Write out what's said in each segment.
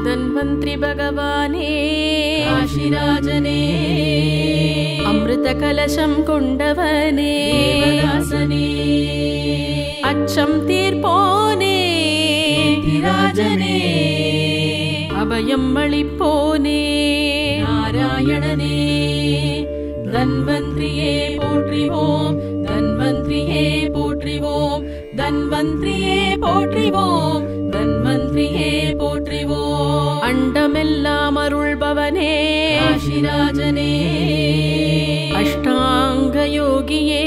धन्वंत्री भगवाने काशीराजने अमृत कलशम कोंडवने देवदासने अच्छम तीर्पोने राजने अभयम अळिप्पोने नारायणने धन्वंत्रिये पोट्रिवोम धन्वंत्रिये पोट्रिवोम धन्वंत्रिये पोट्रिवोम धन्वंत्रिये पोट्रिवोम अंडमेल्लाम अरुள்பவனே काशीराजने अष्टांग योगिये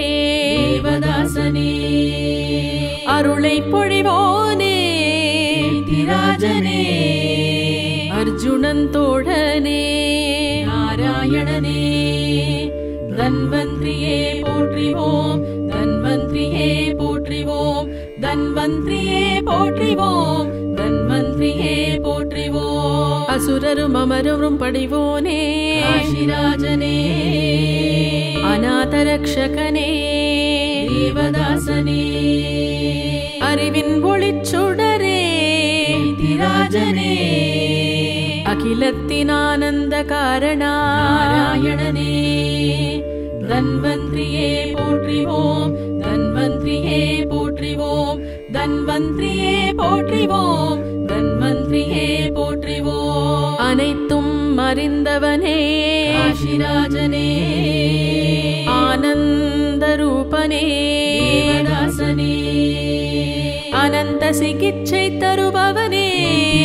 देवदासने अरुளை பொழிவோனே राजने अर्जुनन तोड़ने नारायणने धन्वंत्रिये पोट्रिवोम धन्वंत्रिये पोट्रिवोम धन्वंत्रिये पोट्रिवोम धन्वंत्रिये पोट्रिवोम असुररुम अमरुम पडिवोने काशीराजने अनाथ रक्षकने देवदासने அறிவின் ஒளிச்சுடரே ராஜனே அகிலத்தின் ஆனந்த காரணா நாராயணனே धन्वंत्रिये पोट्रिवोम धन्वंत्रिये पोट्रिवोम धन्वंत्रिये पोट्रिवोम धन्वंत्रिये पोट्रिवोम अनैत्तुम அறிந்தவனே काशीराजने आनंद रूपने देवदासने अनंत सिकिच्छै तरुबवने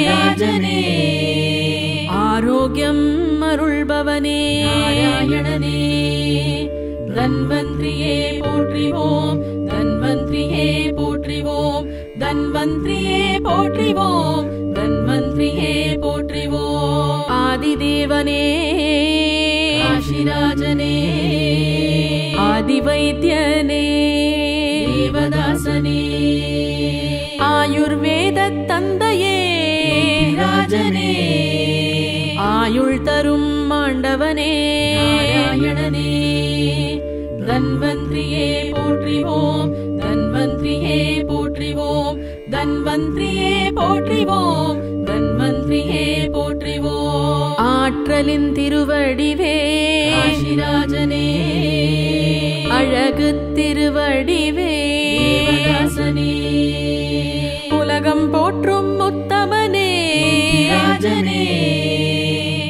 राजने आरोग्यम अरुள்பவனே नारायणने धन्वंत्रिये पोट्रिवोम धन्वंत्रिये पोट्रिवोम धन्वंत्रिये पोट्रिवोम धन्वंत्रिये पोट्रिवोम आदिदेवने काशीराजने आदिवैद्यने देवदासने आयुर्वेद तंदये राजने आयुள் தரும் ஆண்டவனே நாராயணனே धन्वंत्रिये पोट्रिवोम धन्वंत्रिये पोट्रिवोम धन्वंत्रिये पोट्रिवोम धन्वंत्रिये पोट्रिवोम ஆற்றலின் திருவடிவே काशीराजने அழகு திருவடிவே தேவதாசனே உலகம் போற்றும் உத்தமனே ராஜனே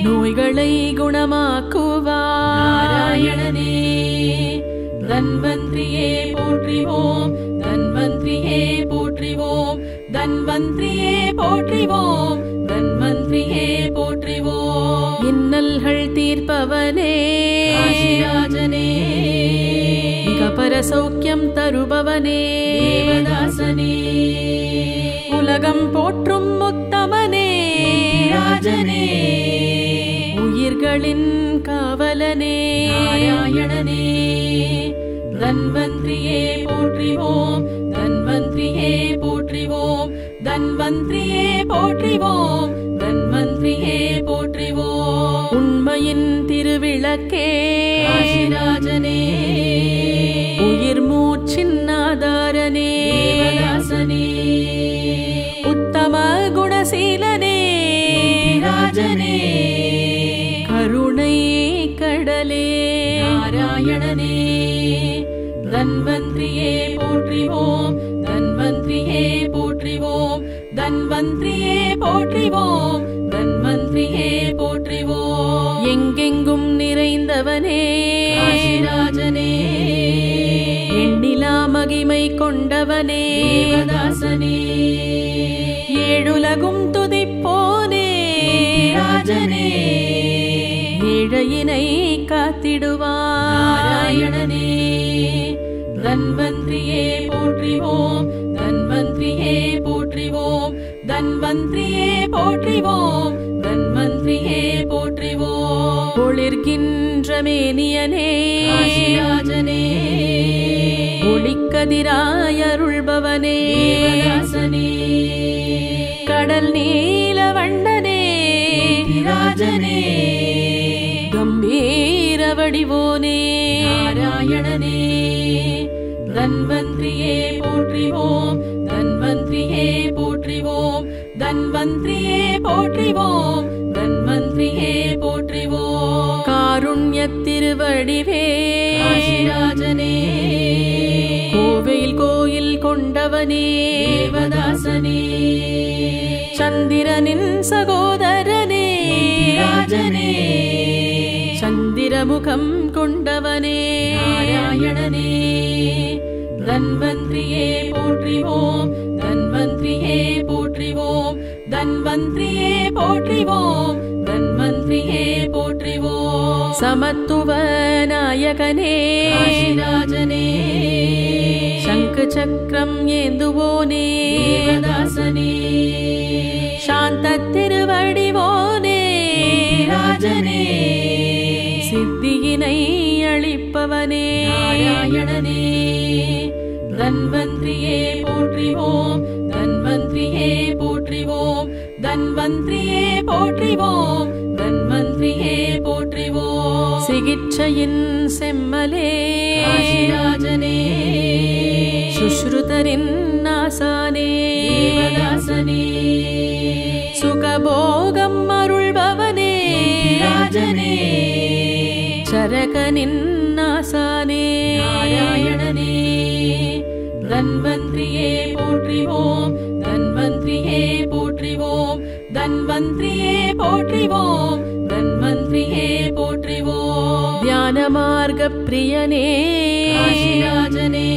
நோய்களை குணமாக்குவார் நாராயணனே धन्वंत्रिये पोट्रिवोम धन्वंत्रिये पोट्रिवोम धन्वंत्रिये पोट्रिवोम धन्वंत्रिये पोट्रिवोम இன்னல்கள் தீர்ப்பவனே काशीराजने மிகப்பர சௌக்கியம் தருபவனே தேவதாசனே உலகம் போற்றும் உத்தமனே ராஜனே உயிர்களின் காவலனே நாராயணனே धन्वंत्रिये पोट्रिवोम धन्वंत्रिये पोट्रिवोम धन्वंत्रिये पोट्रिवोम धन्वंत्रिये पोट्रिवोम உண்மையின் திருவிளக்கே काशीराजने உயிர் மூச்சின் ஆதாரனே தேவதாசனே உத்தம குணசீலனே ராஜனே கருணை கடலே நாராயணனே धन्वंत्रिये पोट्रिवोम धन्वंत्रिये पोट्रिवोम धन्वंत्रिये पोट्रिवोम धन्वंत्रिये पोट्रिवोम எங்கெங்கும் நிறைந்தவனே काशीराजने எண்ணிலா மகிமை கொண்டவனே தேவதாசனே ஏழுலகும் துதிப்போனே ராஜனே ஏழையினை காத்திடுவார் நாராயணனே धन्वंत्रिये पोट्रिवोम धन्वंत्रिये पोट्रिवोम धन्वंत्रिये पोट्रिवोम धन्वंत्रिये पोट्रिवोम ஒளிர்கின்ற மேனியனே काशीराजने ஒளிக்கதிராய் அருள்பவனே தேவதாசனே கடல் நீல வண்ணனே ராஜனே கம்பீர வடிவோனே நாராயணனே धन्वंत्रिये पोट्रिवोम போற்றிவோம் தன்வந்திரியே போற்றிவோம் தன்வந்திரியே போற்றிவோம் தன்வந்திரியே போற்றிவோம் காருண்யத் திருவடிவே காசிராஜனே கோவையில் கோயில் கொண்டவனே தேவதாசனே சந்திரனின் சகோதரனே ராஜனே சந்திரமுகம் கொண்டவனே நாராயணனே தன்வந்திரியே போற்றிவோம் தன்வந்திரியே போற்றிவோம் தன்வந்திரியே போற்றிவோம் தன்வந்திரியே போற்றிவோம் சமத்துவ நாயகனே காசிராஜனே சங்கு சக்கரம் ஏந்துவோனே தேவதாசனே சாந்த திருவடிவோனே ராஜனே சித்தியினை அளிப்பவனே நாராயணனே தன்வந்திரியே போற்றிவோம் தன்வந்திரியே போற்றிவோம் தன்வந்திரியே போற்றிவோம் தன்வந்திரியே போற்றிவோம் சிகிச்சையின் செம்மலே காசிராஜனே சுஷ்ருதரின் நாசானே தேவதாசனே சுகபோகம் அருள்பவனே ராஜனே சரகனின் நாசானே நாராயணனே தன்வந்திரியே போற்றிவோம் தன்வந்திரியே போற்றிவோம் தன்வந்திரியே போற்றிவோம் தன்வந்திரியே போற்றிவோம் தியான மார்க்க பிரியனே காசிராஜனே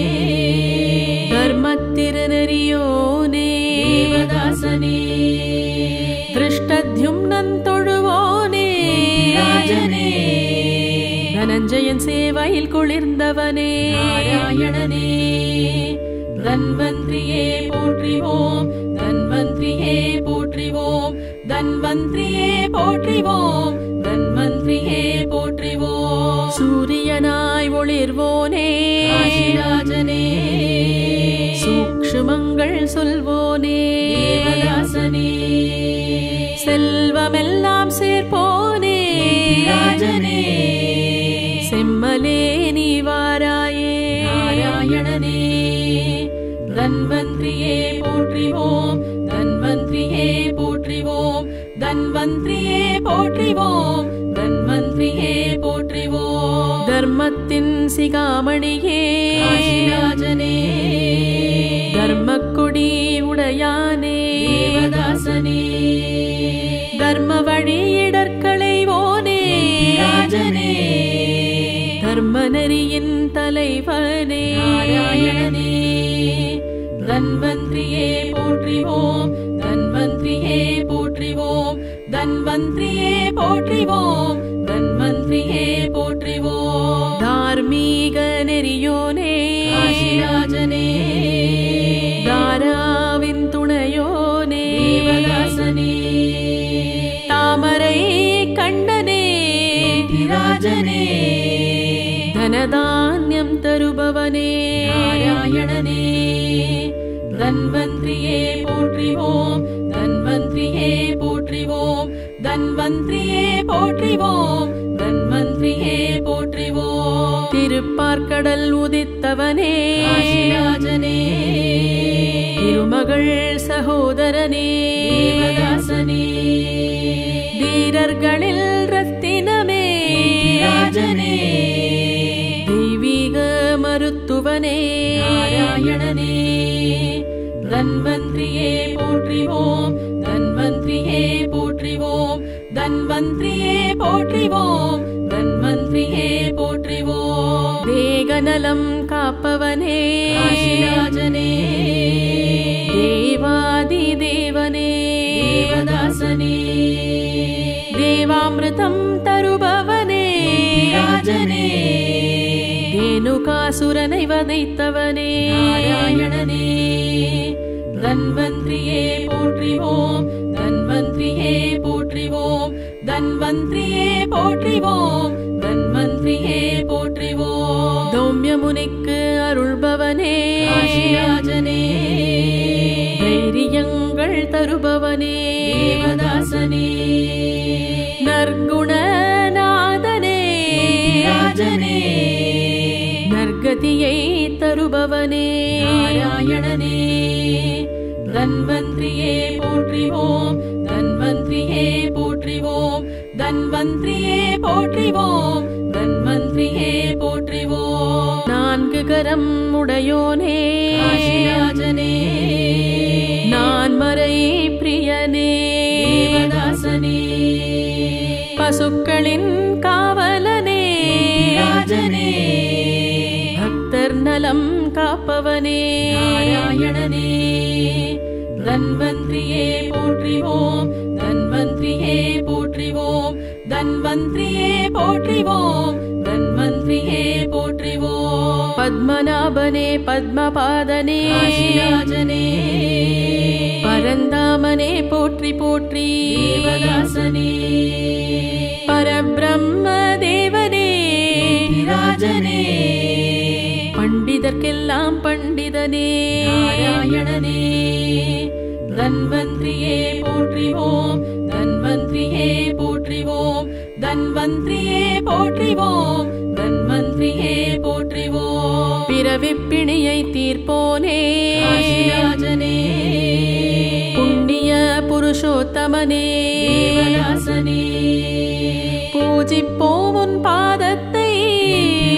தர்மத்திருநெறியோனே தேவதாசனே திருஷ்டத்யும்னன் தொழுவோனே ராஜனே தனஞ்சயன் சேவையில் குளிர்ந்தவனே நாராயணனே தன்வந்திரியே போற்றிவோம் தன்வந்திரியே போற்றிவோம் தன்வந்திரியே போற்றிவோம் தன்வந்திரியே போற்றிவோம் சூரியனாய் ஒளிர்வோனே காசிராஜனே சூக்ஷ்மங்கள் சொல்வோனே தேவதாசனே செல்வமெல்லாம் சேர்ப்போனே ராஜனே செம்மலே நீ வாராயே நாராயணனே தன்வந்திரியே போற்றிவோம் தன்வந்திரியே போற்றிவோம் தன்வந்திரியே போற்றிவோம் தன்வந்திரியே போற்றிவோம் தர்மத்தின் சிகாமணியே காசிராஜனே தர்மக்கொடி உடையானே தேவதாசனே தர்ம வழியிடற்களைவோனே ராஜனே தர்மநெறியின் தலைவனே நாராயணனே தன்வந்திரியே போற்றிவோம் தன்வந்திரியே போற்றிவோம் தன்வந்திரியே போற்றிவோம் தன்வந்திரியே போற்றிவோம் தார்மீக நெறியோனே காசிராஜனே தாராவின் துணையோனே தேவதாசனே தாமரை கண்டனே ராஜனே தனதான்யம் தருபவனே நாராயணனே தன்வந்திரியே போற்றிவோம் தன்வந்திரியே போற்றிவோம் தன்வந்திரியே போற்றிவோம் தன்வந்திரியே போற்றிவோம் திருப்பார்க்கடல் உதித்தவனே காசிராஜனே திருமகள் சகோதரனே தேவதாசனே வீரர்களில் ரத்தினமே ராஜனே தெய்வீக மருத்துவனே நாராயணனே தன்வந்திரியே போற்றிவோம் தன்வந்திரியே போற்றிவோம் தன்வந்திரியே போற்றிவோம் தன்வந்திரியே போற்றிவோம் தேகநலம் காப்பவனே காசிராஜனே தேவாதி தேவனே தேவதாசனே தேவாமிர்தம் தருபவனே ராஜனே தேனுகாசுரனை வதைத்தவனே நாராயணனே தன்வந்திரியே போற்றிவோம் தன்வந்திரியே போற்றிவோம் தன்வந்திரியே போற்றிவோம் தன்வந்திரியே போற்றிவோம் தௌம்ய முனிக்கு அருள்பவனே காசிராஜனே தைரியங்கள் தருபவனே தேவதாசனே நற்குணநாதனே ராஜனே நற்கதியை தருபவனே நாராயண நாராயணனே தன்வந்திரியே போற்றிவோம் தன்வந்திரியே போற்றிவோம் தன்வந்திரியே போற்றிவோம் தன்வந்திரியே போற்றிவோம் நான்கு கரம் உடையோனே காசிராஜனே நான்மறை பிரியனே தேவதாசனே பசுக்களின் காவலனே ராஜனே பக்தர் நலம் காப்பவனே நாராயணனே தன்வந்திரியே போற்றிவோம் தன்வந்திரியே போற்றிவோம் தன்வந்திரியே போற்றிவோம் தன்வந்திரியே போற்றிவோம் பத்மநாபனே பத்மபாதனே காசிராஜனே பரந்தாமனே போற்றி போற்றி தேவதாசனே பரபிரம்ம தேவனே ராஜனே பண்டிதர்க்கெல்லாம் பண்டிதனே நாராயணனே தன்வந்திரியே போற்றிவோம் தன்வந்திரியே போற்றிவோம் தன்வந்திரியே போற்றிவோம் தன்வந்திரியே போற்றிவோம் பிறவிப்பிணியை தீர்ப்போனே காசிராஜனே புண்ணிய புருஷோத்தமனே தேவதாசனே பூஜிப்போம் உன் பாதத்தை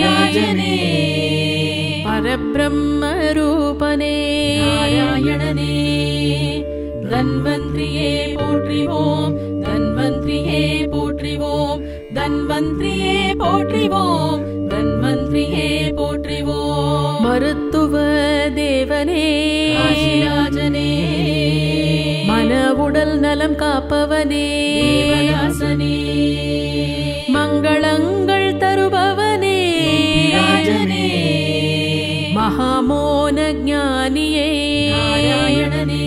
ராஜனே பரபிரம்ம ரூபனே நாராயணனே தன்வந்திரியே போற்றிவோம் தன்வந்திரியே போற்றிவோம் தன்வந்திரியே போற்றிவோம் தன்வந்திரியே போற்றிவோம் மருத்துவ தேவனே காசிராஜனே மன உடல் நலம் காப்பவனே தேவதாசனே மங்களங்கள் தருபவனே ராஜனே மகாமோன ஞானியே நாராயணனே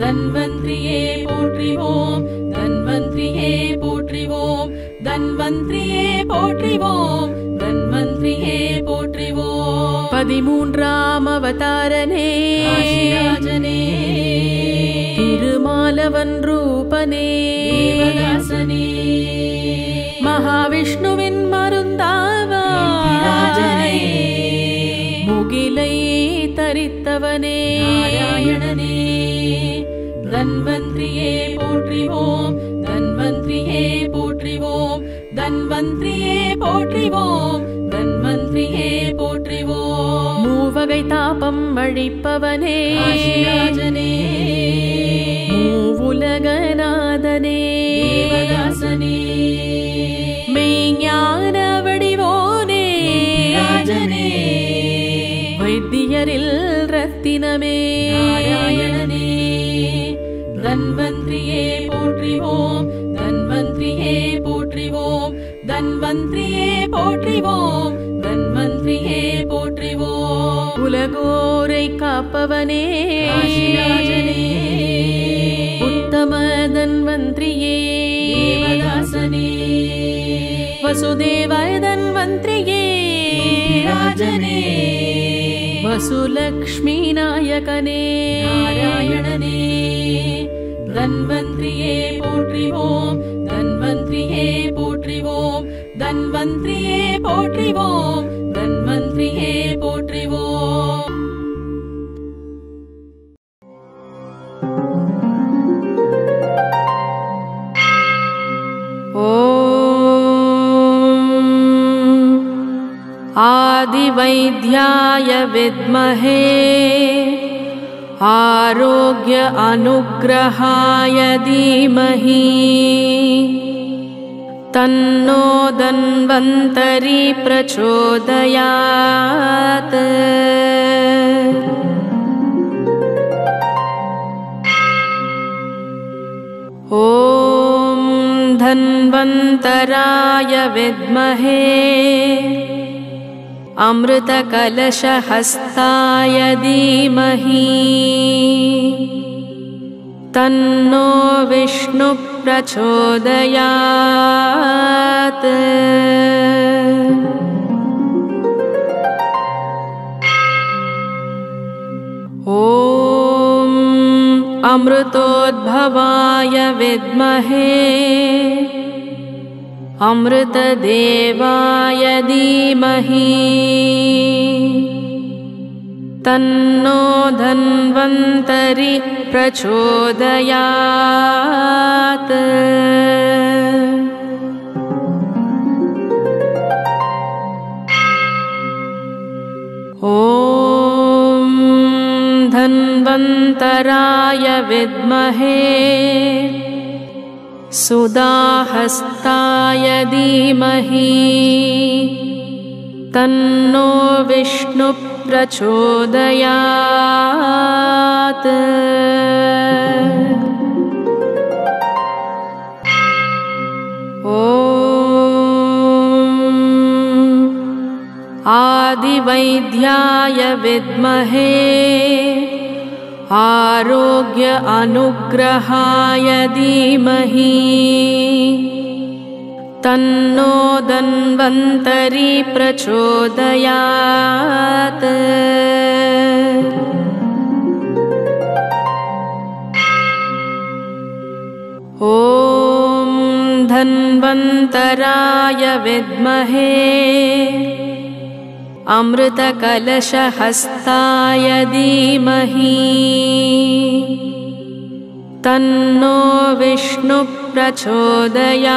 தன்வந்திரியே போற்றிவோம் தன்வந்திரியே போற்றிவோம் தன்வந்திரியே போற்றிவோம் தன்வந்திரியே போற்றிவோம் 13ஆம் அவதாரனே காசிராஜனே திருமாலவன் ரூபனே தேவதாசனே மகாவிஷ்ணுவின் மருந்தாவாய் முகிலை தரித்தவனே நாராயணனே தன்வந்திரியே போற்றிவோம் தன்வந்திரியே போற்றிவோம் தன்வந்திரியே போற்றிவோம் தன்வந்திரியே போற்றிவோம் மூவகை தாபம் அழிப்பவனே காசிராஜனே மூவுலகநாதனே தேவதாசனே மெய்ஞான வடிவோனே ராஜனே வைத்தியரில் ரத்தினமே நாராயணனே தன்வந்திரியே போற்றிவோம் தன்வந்திரியே போற்றிவோம் தன்வந்திரியே போற்றிவோம் தன்வந்திரியே போற்றிவோம் உலகோரை காப்பவனே காசிராஜனே உத்தம தன்வந்திரியே தேவதாசனே வசுதேவாய தன்வந்திரியே ராஜனே வசுலக்ஷ்மி நாயகனே நாராயணனே தன்வந்திரியே போற்றிவோம் தன்வந்திரியே போற்றிவோம் தன்வந்திரியே போற்றிவோம் தன்வந்திரியே போற்றிவோம் आदिवैद्याय विद्महे आरोग्य अनुग्रहाय धीमहि तन्नो धन्वन्तरि प्रचोदयात् ॐ धन्वन्तराय विद्महे अमृतकलशहस्ताय धीमहि तन्नो विष्णु प्रचोदयात् ॐ अमृतोद्भवाय विद्महे अमृतदेवाय धीमहि तन्नो धन्वन्तरि प्रचोदयात्। ॐ धन्वन्तराय विद्महे सुदाहस्ताय धीमहि तन्नो विष्णु प्रचोदयात्। ॐ आदिवैद्याय विद्महे आरोग्य अनुग्रहाय धीमहि तन्नो धन्वन्तरि प्रचोदयात्। ॐ धन्वन्तराय विद्महे अमृतकलशहस्ताय धीमहि तन्नो विष्णु प्रचोदयात्।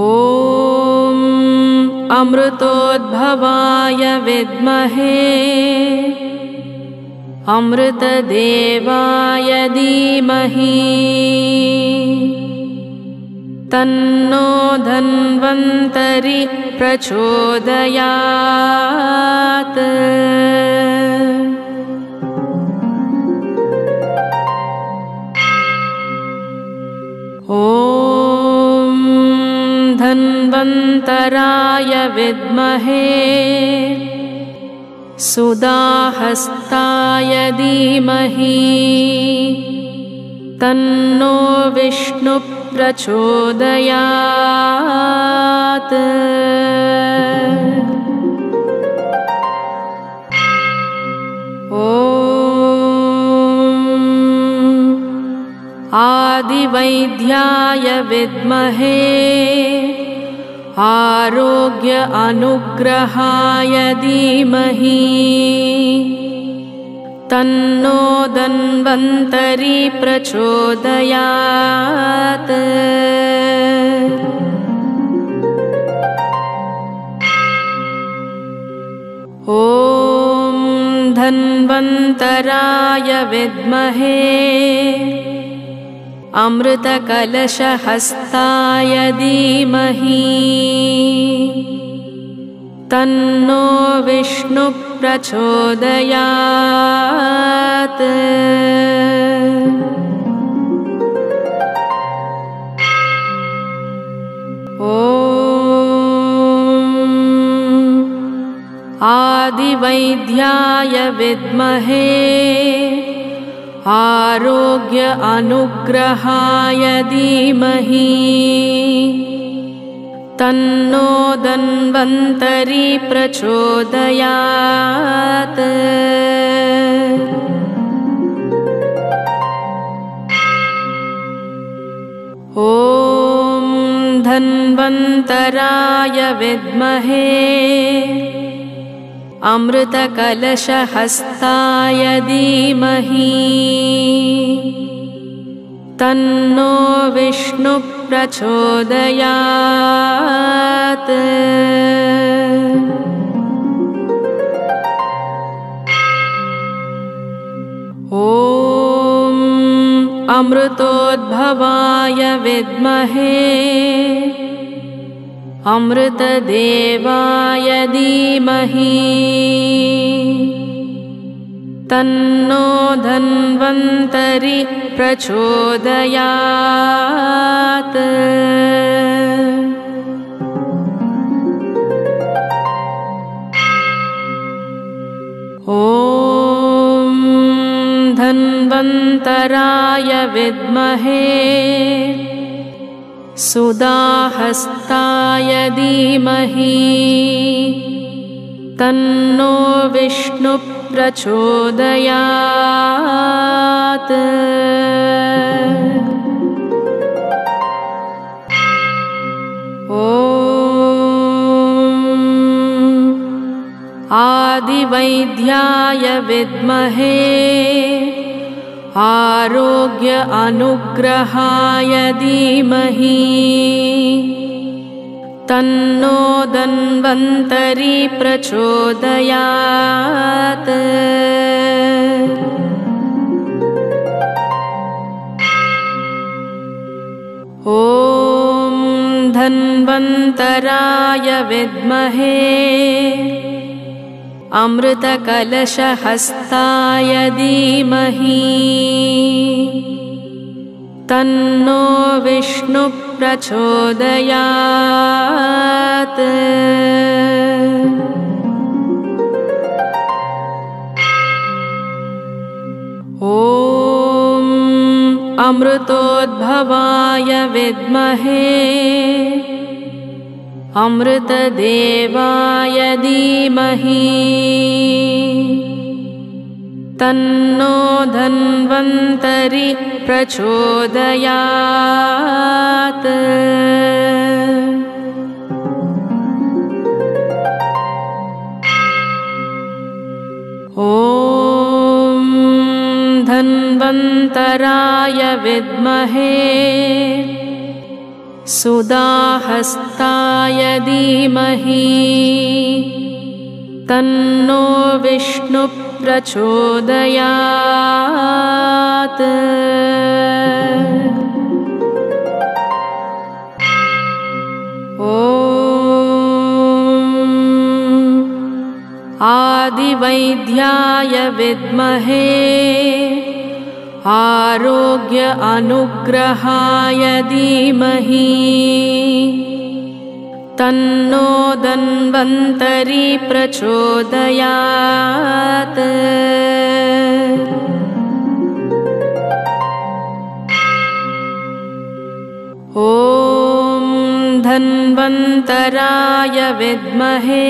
ॐ अमृतोद्भवाय विद्महे अमृतदेवाय धीमहि तन्नो धन्वन्तरि प्रचोदयात्। ॐ धन्वन्तराय विद्महे सुदाहस्ताय धीमहि तन्नो विष्णु प्रचोदयात्। ॐ आदिवैद्याय विद्महे आरोग्य अनुग्रहाय धीमहि तन्नो धन्वन्तरि प्रचोदयात्। ॐ धन्वन्तराय विद्महे अमृतकलशहस्ताय धीमहि तन्नो विष्णु प्रचोदयात्। ॐ आदिवैद्याय विद्महे आरोग्य अनुग्रहाय धीमहि तन्नो धन्वन्तरि प्रचोदयात्। ॐ धन्वन्तराय विद्महे अमृतकलशहस्ताय धीमहि तन्नो विष्णु प्रचोदयात्। ॐ अमृतोद्भवाय विद्महे अमृतदेवाय धीमहि तन्नो धन्वन्तरि प्रचोदयात्। ॐ धन्वन्तराय विद्महे सुदाहस्ताय धीमहि तन्नो विष्णु प्रचोदयात्। ॐ आदिवैद्याय विद्महे आरोग्य अनुग्रहाय धीमहि तन्नो धन्वन्तरि प्रचोदयात्। ॐ धन्वन्तराय विद्महे अमृतकलशहस्ताय धीमहि तन्नो विष्णुः प्रचोदयात्। ॐ अमृतोद्भवाय विद्महे अमृतदेवाय धीमहि तन्नो धन्वन्तरि प्रचोदयात्। ॐ धन्वन्तराय विद्महे सुधाहस्ताय धीमहि तन्नो विष्णुः प्रचोदयात्। ॐ आदिवैद्याय विद्महे आरोग्य अनुग्रहाय धीमहि तन्नो धन्वन्तरि प्रचोदयात्। ॐ धन्वन्तराय विद्महे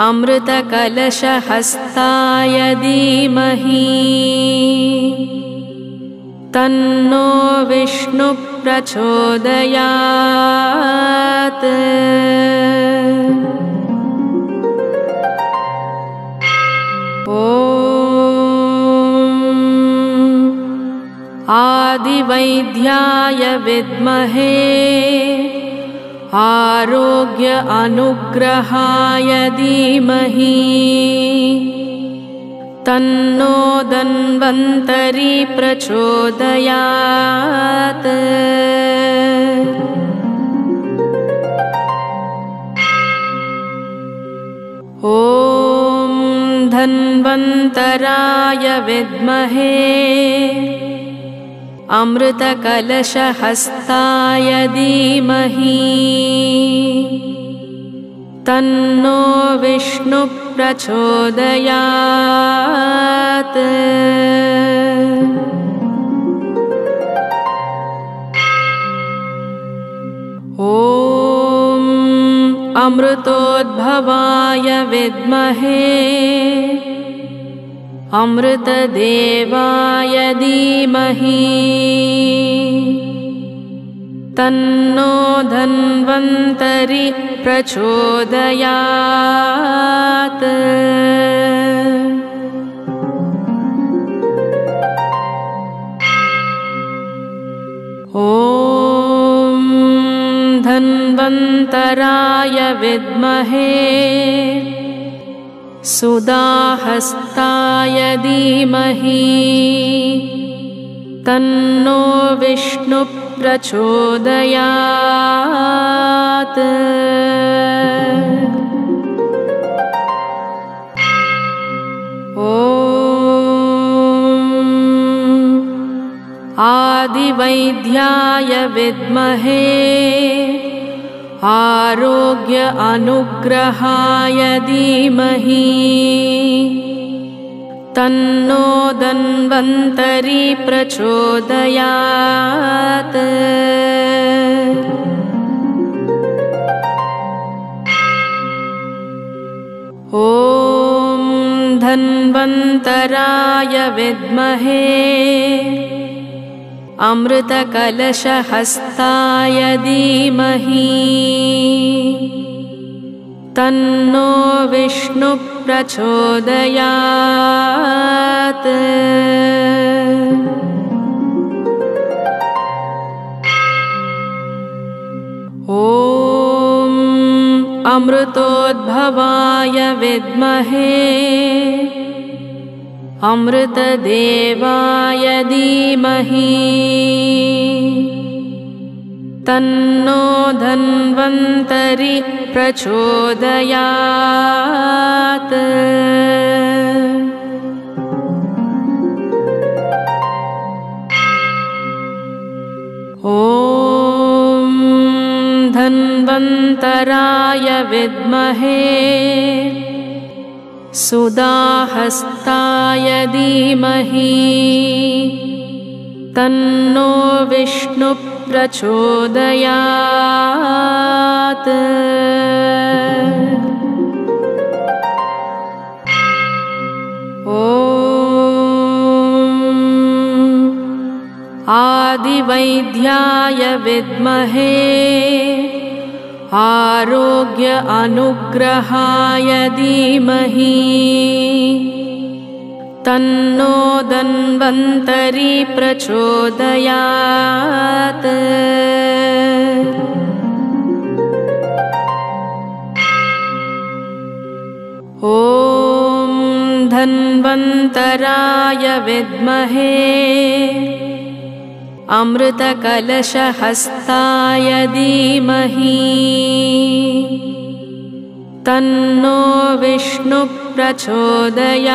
अमृतकलशहस्ताय धीमहि तन्नो विष्णुः प्रचोदयात्। ॐ आदिवैद्याय विद्महे आरोग्य अनुग्रहाय धीमहि तन्नो धन्वन्तरि प्रचोदयात्। ॐ धन्वन्तराय विद्महे अमृतकलशहस्ताय धीमहि तन्नो विष्णुः प्रचोदयात्। ॐ अमृतोद्भवाय विद्महे अमृतदेवाय धीमहि तन्नो धन्वन्तरि प्रचोदयात्। ॐ धन्वन्तराय विद्महे सुधाहस्ताय धीमहि तन्नो विष्णुः प्रचोदयात्। ॐ आदिवैद्याय विद्महे आरोग्य अनुग्रहाय धीमहि तन्नो धन्वन्तरि प्रचोदयात्। ॐ धन्वन्तराय विद्महे अमृतकलशहस्ताय धीमहि तन्नो विष्णुः प्रचोदयात्। ॐ अमृतोद्भवाय विद्महे अमृतदेवाय धीमहि तन्नो धन्वन्तरि प्रचोदयात्। ॐ धन्वन्तराय विद्महे सुदाहस्ताय धीमहि तन्नो विष्णुः प्रचोदयात्। ॐ आदिवैद्याय विद्महे आरोग्य अनुग्रहाय धीमहि तन्नो धन्वन्तरि प्रचोदयात्। ॐ धन्वन्तराय विद्महे अमृतकलशहस्ताय धीमहि तन्नो विष्णुः प्रचोदयात्।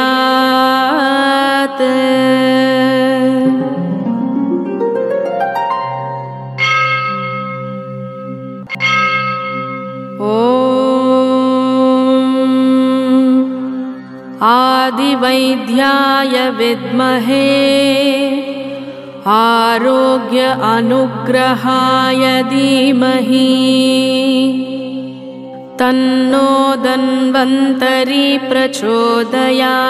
ॐ आदिवैद्याय विद्महे आरोग्य अनुग्रहाय धीमहि तन्नो धन्वन्तरि प्रचोदयात्।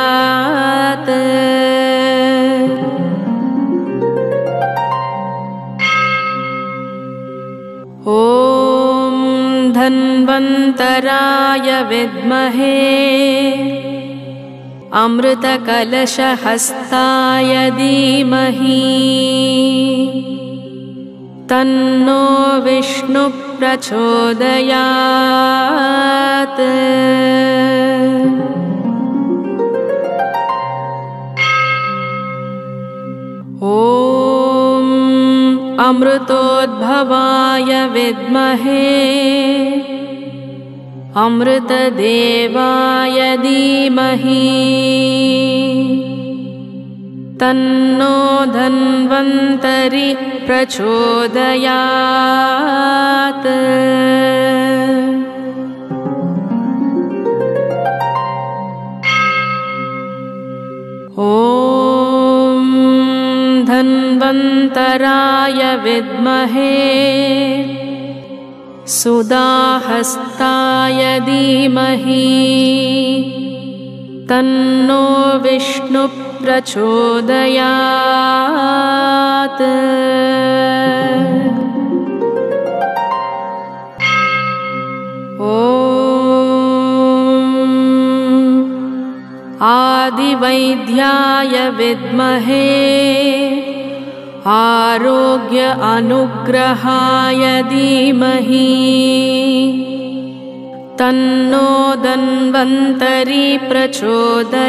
ॐ धन्वन्तराय विद्महे अमृतकलशहस्ताय धीमहि तन्नो विष्णुः प्रचोदयात्। ॐ अमृतोद्भवाय विद्महे अमृतदेवाय धीमहि तन्नो धन्वन्तरि प्रचोदयात्। ॐ धन्वन्तराय विद्महे सुदाहस्ताय धीमहि तन्नो विष्णुः प्रचोदयात्। ॐ आदिवैद्याय विद्महे आरोग्य अनुग्रहाय धीमहि तन्नो धन्वन्तरि प्रचोदयात्।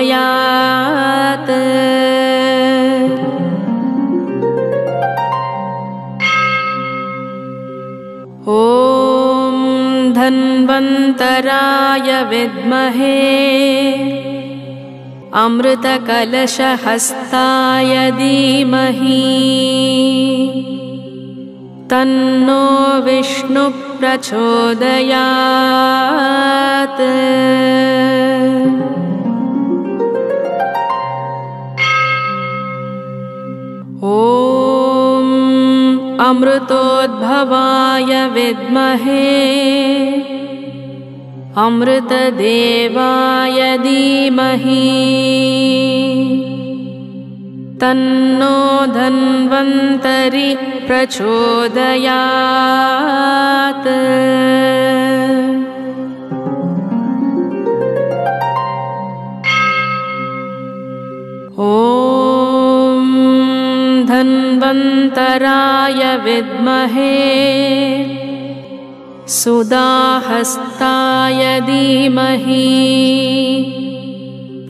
ॐ धन्वन्तराय विद्महे अमृतकलशहस्ताय धीमहि तन्नो विष्णुः प्रचोदयात्। ॐ अमृतोद्भवाय विद्महे अमृतदेवाय धीमहि तन्नो धन्वन्तरि प्रचोदयात्। ॐ धन्वन्तराय विद्महे सुदाहस्ताय धीमहि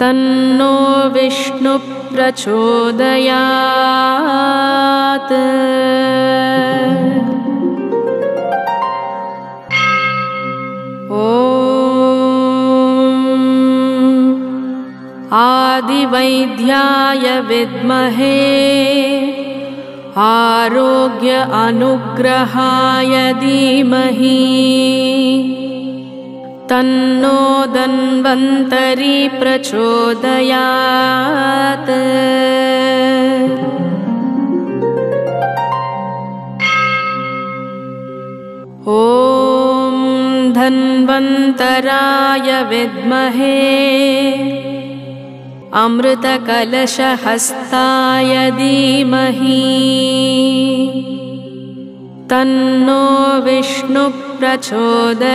तन्नो विष्णुः प्रचोदयात्। ॐ आदिवैद्याय विद्महे आरोग्य अनुग्रहाय धीमहि तन्नो धन्वन्तरि प्रचोदयात्। ॐ धन्वन्तराय विद्महे अमृतकलशहस्ताय धीमहि तन्नो विष्णुः प्रचोदयात्।